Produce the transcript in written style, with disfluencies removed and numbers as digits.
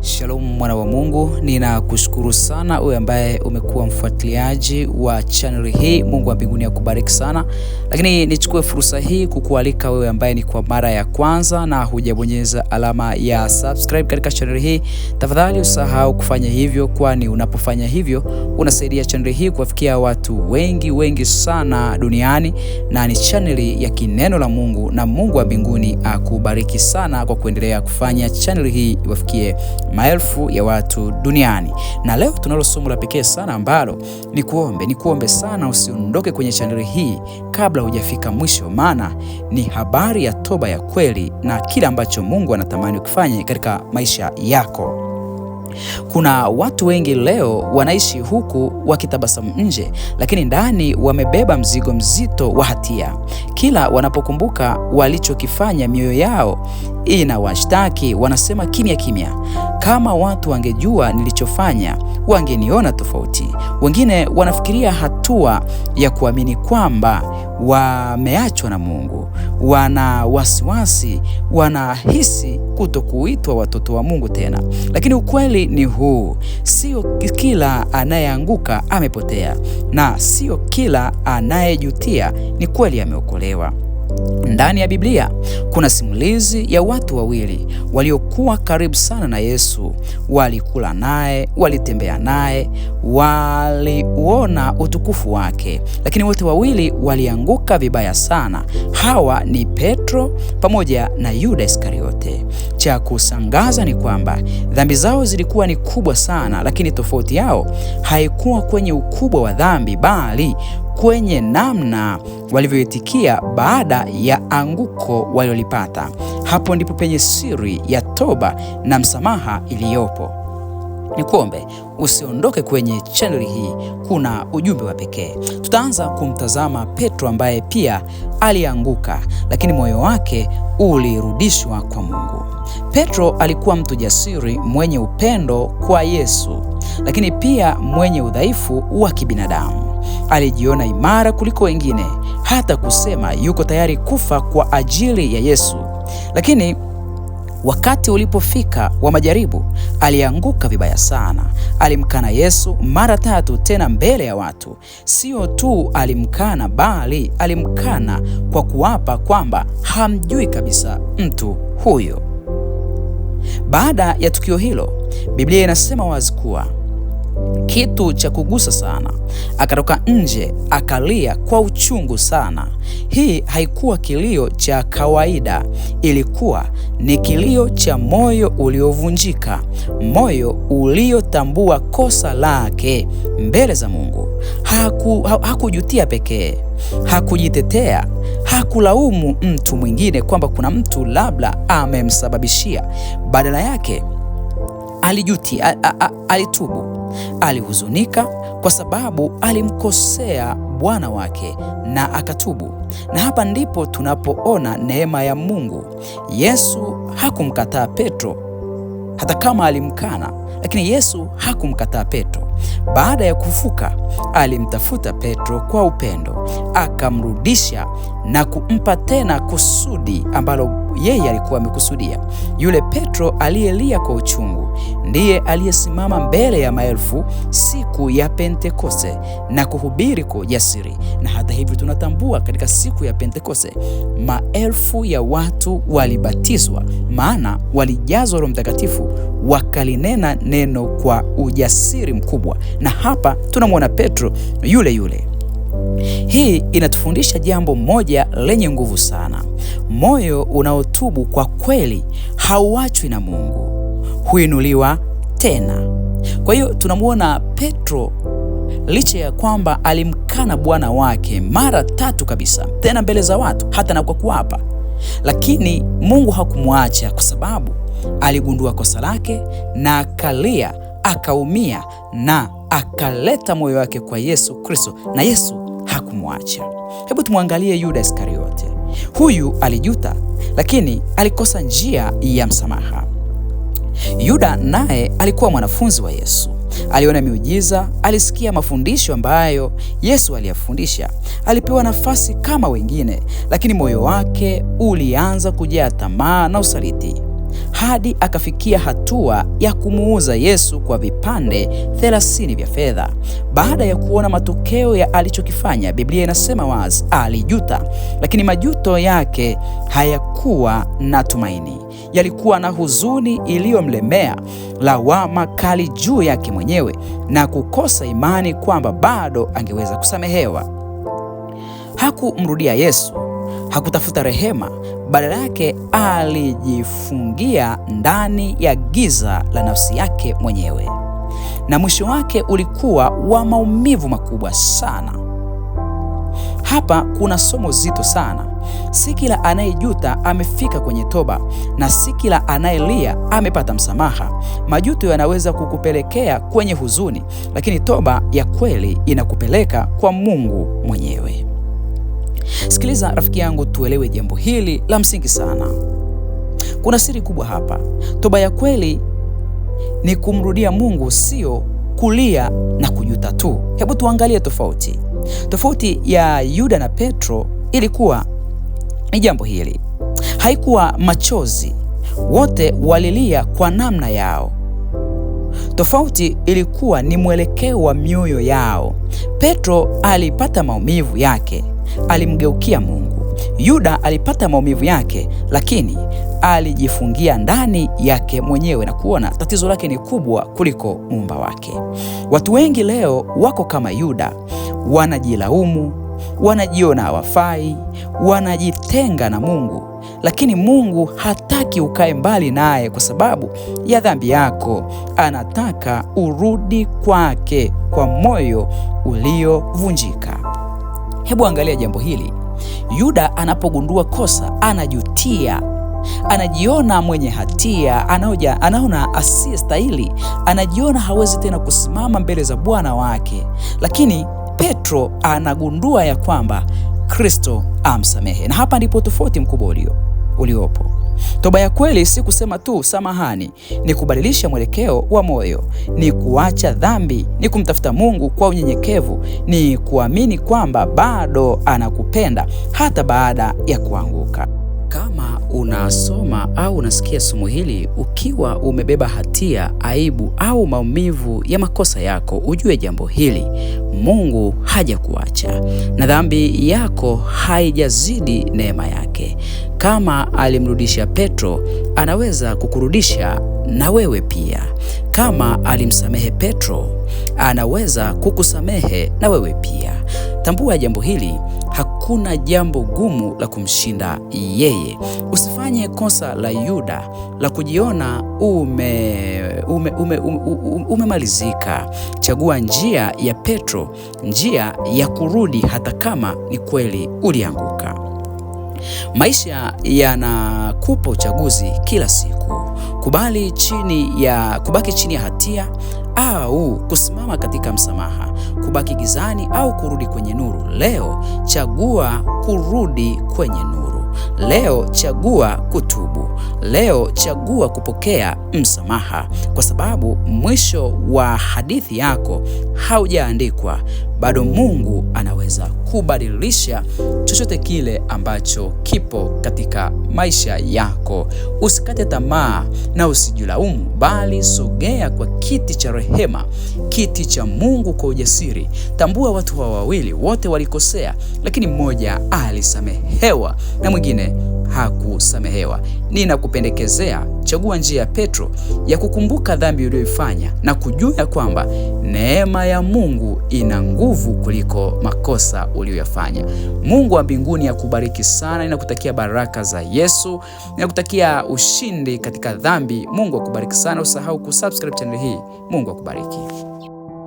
Shalom mwana wa Mungu, ninakushukuru sana wewe ambaye umekuwa mfuatiliaji wa channel hii. Mungu wa mbinguni akubariki sana. Lakini nichukue fursa hii kukualika wewe ambaye ni kwa mara ya kwanza na hujabonyeza alama ya subscribe katika channel hii, tafadhali usahau kufanya hivyo, kwani unapofanya hivyo unasaidia channel hii kuwafikia watu wengi sana duniani, na ni channel ya kineno la Mungu, na Mungu wa mbinguni akubariki sana kwa kuendelea kufanya channel hii iwafikie maelfu ya watu duniani. Na leo tunalo somo la pekee sana ambalo nikuombe sana usiondoke kwenye channel hii kabla hujafika mwisho, maana ni habari ya toba ya kweli na kile ambacho Mungu anatamani kufanya katika maisha yako. Kuna watu wengi leo wanaishi huku wakitabasamu nje, lakini ndani wamebeba mzigo mzito wa hatia. Kila wanapokumbuka walichokifanya, mioyo yao inawashtaki. Wanasema kimya, kama watu wangejua nilichofanya wangeniona tofauti. Wengine wanafikiria hatua ya kuamini kwamba wameachwa na Mungu. Wana wasiwasi, wanahisi kutokuitwa watoto wa Mungu tena. Lakini ukweli ni huu: sio kila anayeanguka amepotea, na sio kila anayejutia ni kweli ameokolewa. Ndani ya Biblia kuna simulizi ya watu wawili waliokuwa karibu sana na Yesu. Walikula naye, walitembea naye, waliuona utukufu wake, lakini wote wawili walianguka vibaya sana. Hawa ni Petro pamoja na Yuda Iskariote. Cha kusangaza ni kwamba dhambi zao zilikuwa ni kubwa sana, lakini tofauti yao haikuwa kwenye ukubwa wa dhambi, bali kwenye namna walivyoitikia baada ya anguko waliolipata. Hapo ndipo penye siri ya toba na msamaha iliyopo. Nikuombe usiondoke kwenye channel hii, kuna ujumbe wa pekee. Tutaanza kumtazama Petro ambaye pia alianguka, lakini moyo wake ulirudishwa kwa Mungu. Petro alikuwa mtu jasiri, mwenye upendo kwa Yesu, lakini pia mwenye udhaifu wa kibinadamu. Alijiona imara kuliko wengine, hata kusema yuko tayari kufa kwa ajili ya Yesu. Lakini wakati ulipofika wa majaribu, alianguka vibaya sana. Alimkana Yesu mara 3, tena mbele ya watu. Sio tu alimkana, bali alimkana kwa kuapa kwamba hamjui kabisa mtu huyo. Baada ya tukio hilo, Biblia inasema wazi kuwa kitu cha kugusa sana, akatoka nje akalia kwa uchungu sana. Hii haikuwa kilio cha kawaida, ilikuwa ni kilio cha moyo uliovunjika, moyo uliotambua kosa lake mbele za Mungu. Hakujutia pekee, hakujitetea, hakulaumu mtu mwingine kwamba kuna mtu labda amemsababishia. Badala yake alijutia, alitubu, alihuzunika kwa sababu alimkosea Bwana wake na akatubu. Na hapa ndipo tunapoona neema ya Mungu. Yesu hakumkataa Petro, hata kama alimkana, lakini Yesu hakumkataa Petro. Baada ya kufufuka, alimtafuta Petro kwa upendo, akamrudisha na kumpa tena kusudi ambalo yeye alikuwa amekusudia. Yule Petro aliyelia kwa uchungu ndiye aliyesimama mbele ya maelfu siku ya Pentekoste na kuhubiri kwa ujasiri. Na hata hivyo tunatambua katika siku ya Pentekoste maelfu ya watu walibatizwa, maana walijazwa Roho Mtakatifu, wakalinena neno kwa ujasiri mkubwa. Na hapa tunamwona Petro yule. Hii inatufundisha jambo moja lenye nguvu sana: moyo unaotubu kwa kweli hauachwi na Mungu, huinuliwa tena. Kwa hiyo tunamwona Petro, licha ya kwamba alimkana Bwana wake mara 3 kabisa, tena mbele za watu, hata na kwa kuapa, lakini Mungu hakumwacha, kwa sababu aligundua kosa lake na akalia, akaumia na akaleta moyo wake kwa Yesu Kristo, na Yesu hakumwacha. Hebu tumwangalie Yuda Iskariote. Huyu alijuta, lakini alikosa njia ya msamaha. Yuda naye alikuwa mwanafunzi wa Yesu. Aliona miujiza, alisikia mafundisho ambayo Yesu aliyafundisha, alipewa nafasi kama wengine, lakini moyo wake ulianza kujaa tamaa na usaliti. hadi akafikia hatua ya kumuuza Yesu kwa vipande 30 vya fedha. Baada ya kuona matokeo ya alichokifanya, Biblia inasema wazi alijuta, lakini majuto yake hayakuwa na tumaini. Yalikuwa na huzuni iliyomlemea, lawama kali juu yake mwenyewe na kukosa imani kwamba bado angeweza kusamehewa. Hakumrudia Yesu, hakutafuta rehema, badala yake alijifungia ndani ya giza la nafsi yake mwenyewe. Na mwisho wake ulikuwa wa maumivu makubwa sana. Hapa kuna somo zito sana. Si kila anayejuta amefika kwenye toba, na si kila anayelia amepata msamaha. Majuto yanaweza kukupelekea kwenye huzuni, lakini toba ya kweli inakupeleka kwa Mungu mwenyewe. Sikiliza rafiki yangu, tuelewe jambo hili la msingi sana. Kuna siri kubwa hapa. Toba ya kweli ni kumrudia Mungu, sio kulia na kujuta tu. Hebu tuangalie tofauti. Tofauti ya Yuda na Petro ilikuwa ni jambo hili. Haikuwa machozi, wote walilia kwa namna yao. Tofauti ilikuwa ni mwelekeo wa mioyo yao. Petro alipata maumivu yake, alimgeukia Mungu. Yuda alipata maumivu yake, lakini alijifungia ndani yake mwenyewe na kuona tatizo lake ni kubwa kuliko muumba wake. Watu wengi leo wako kama Yuda, wanajilaumu, wanajiona hawafai, wanajitenga na Mungu, lakini Mungu hataki ukae mbali naye kwa sababu ya dhambi yako. Anataka urudi kwake kwa moyo uliovunjika. Hebu angalia jambo hili. Yuda anapogundua kosa anajutia, anajiona mwenye hatia, anaona asiyestahili, anajiona hawezi tena kusimama mbele za Bwana wake. Lakini Petro anagundua ya kwamba Kristo amsamehe, na hapa ndipo tofauti mkubwa uliopo. Toba ya kweli si kusema tu samahani, ni kubadilisha mwelekeo wa moyo, ni kuacha dhambi, ni kumtafuta Mungu kwa unyenyekevu, ni kuamini kwamba bado anakupenda hata baada ya kuanguka. Kama unasoma au unasikia somo hili ukiwa umebeba hatia, aibu au maumivu ya makosa yako, ujue jambo hili: Mungu hajakuacha na dhambi yako haijazidi neema yake. Kama alimrudisha Petro, anaweza kukurudisha na wewe pia. Kama alimsamehe Petro, anaweza kukusamehe na wewe pia. Tambua jambo hili, hakuna jambo gumu la kumshinda yeye. Usifanye kosa la Yuda la kujiona umemalizika. Chagua njia ya Petro, njia ya kurudi hata kama ni kweli ulianguka. Maisha yanakupa uchaguzi kila siku: kubaki chini ya hatia au kusimama katika msamaha, kubaki gizani au kurudi kwenye nuru. Leo chagua kurudi kwenye nuru. Leo chagua kutubu. Leo chagua kupokea msamaha, kwa sababu mwisho wa hadithi yako haujaandikwa. Bado Mungu anaweza kubadilisha chochote kile ambacho kipo katika maisha yako. Usikate tamaa na usijilaumu, bali sogea kwa kiti cha rehema, kiti cha Mungu kwa ujasiri. Tambua watu hawa wawili wote walikosea, lakini mmoja alisamehewa na mwingine hakusamehewa. Ninakupendekezea chagua njia ya Petro ya kukumbuka dhambi uliyoifanya na kujua kwamba neema ya Mungu ina nguvu kuliko makosa uliyoyafanya. Mungu wa mbinguni akubariki sana. Ninakutakia baraka za Yesu. Ninakutakia ushindi katika dhambi. Mungu akubariki sana. Usahau kusubscribe channel hii. Mungu akubariki.